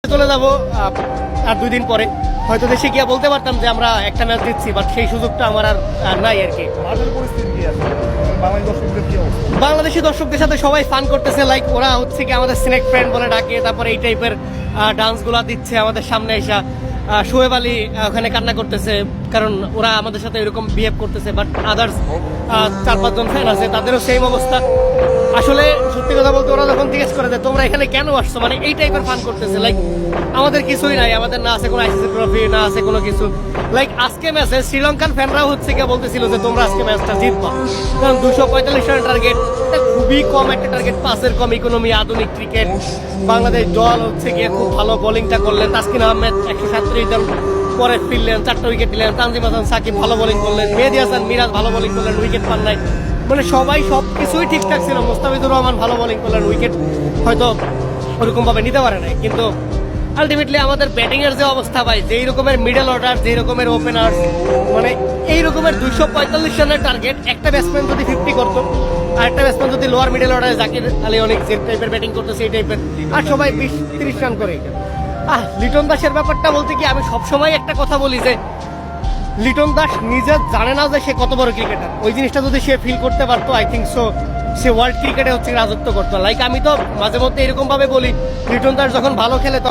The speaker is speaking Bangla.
চলে যাবো আর 2 দিন পরে হয়তো দেশে গিয়ে বলতে পারতাম যে আমরা একটা ম্যাচ জিতছি, বাট সেই সুযোগটা আমার আর নাই আর কি। মাঠের পরিস্থিতি কি আছে? বাংলাদেশ দর্শকদের কি অবস্থা? বাংলাদেশি দর্শকদের সাথে সবাই ফান করতেছে, লাইক ওরা হচ্ছে কি আমাদের স্নেক ফ্রেন্ড বলে ডাকে, তারপরে এই টাইপের ডান্স গুলা দিচ্ছে আমাদের সামনে এসে। শোয়েব আলী ওখানে কান্না করতেছে, কারণ ওরা আমাদের সাথে এরকম বিহেভ করতেছে, বাট আদার্স 4-5 জন ফ্যান আছে তাদেরও সেম অবস্থা। আসলে সত্যি কথা বলতে ওরা যখন জিজ্ঞেস করে যে তোমরা এখানে কেন আসছো, মানে এই টাইপের ফান করতেছে, লাইক আমাদের কিছুই নাই, আমাদের না আছে কোনো আইসিসি ট্রফি, না আছে কোনো কিছু। লাইক আজকে ম্যাচে শ্রীলঙ্কান ফ্যানরাও হচ্ছে কি বলতেছিল যে তোমরা আজকে ম্যাচটা জিতবা, কারণ 245 রানের টার্গেট খুবই কম একটা টার্গেট, পাসের কম ইকোনমি, আধুনিক ক্রিকেট। বাংলাদেশ দল হচ্ছে গিয়ে খুব ভালো বোলিংটা করলেন, তাসকিন আহমেদ 137 রান পরে ফিরলেন, 4টা উইকেট দিলেন, তানজিম হাসান সাকিব ভালো বোলিং করলেন, মেহেদী হাসান মিরাজ ভালো বোলিং করলেন, উইকেট পান নাই, মানে সবাই সবকিছুই ঠিকঠাক ছিল। মুস্তাফিজুর রহমান ভালো বোলিং করলেন, উইকেট হয়তো ওরকম ভাবে নিতে পারে নাই, কিন্তু আলটিমেটলি আমাদের ব্যাটিং এর যে অবস্থা ভাই, যেই রকমের মিডল অর্ডার, যেই রকমের ওপেনার, মানে এই রকমের 245 রানের টার্গেট একটা ব্যাটসম্যান যদি 50 করতো, আর একটা ব্যাটসম্যান যদি লোয়ার মিডল অর্ডারে জাকির আলী অনেক যে টাইপের ব্যাটিং করতেছে এই টাইপের, আর সবাই 20-30 রান করে। লিটন দাসের ব্যাপারটা বলতে কি আমি সবসময় একটা কথা বলি যে লিটন দাস নিজে জানে না যে সে কত বড় ক্রিকেটার। ওই জিনিসটা যদি সে ফিল করতে পারতো, I think so say world ক্রিকেটে হচ্ছে রাজত্ব করতো। লাইক আমি তো মাঝে মধ্যে এরকম ভাবে বলি, লিটন দাস যখন ভালো খেলে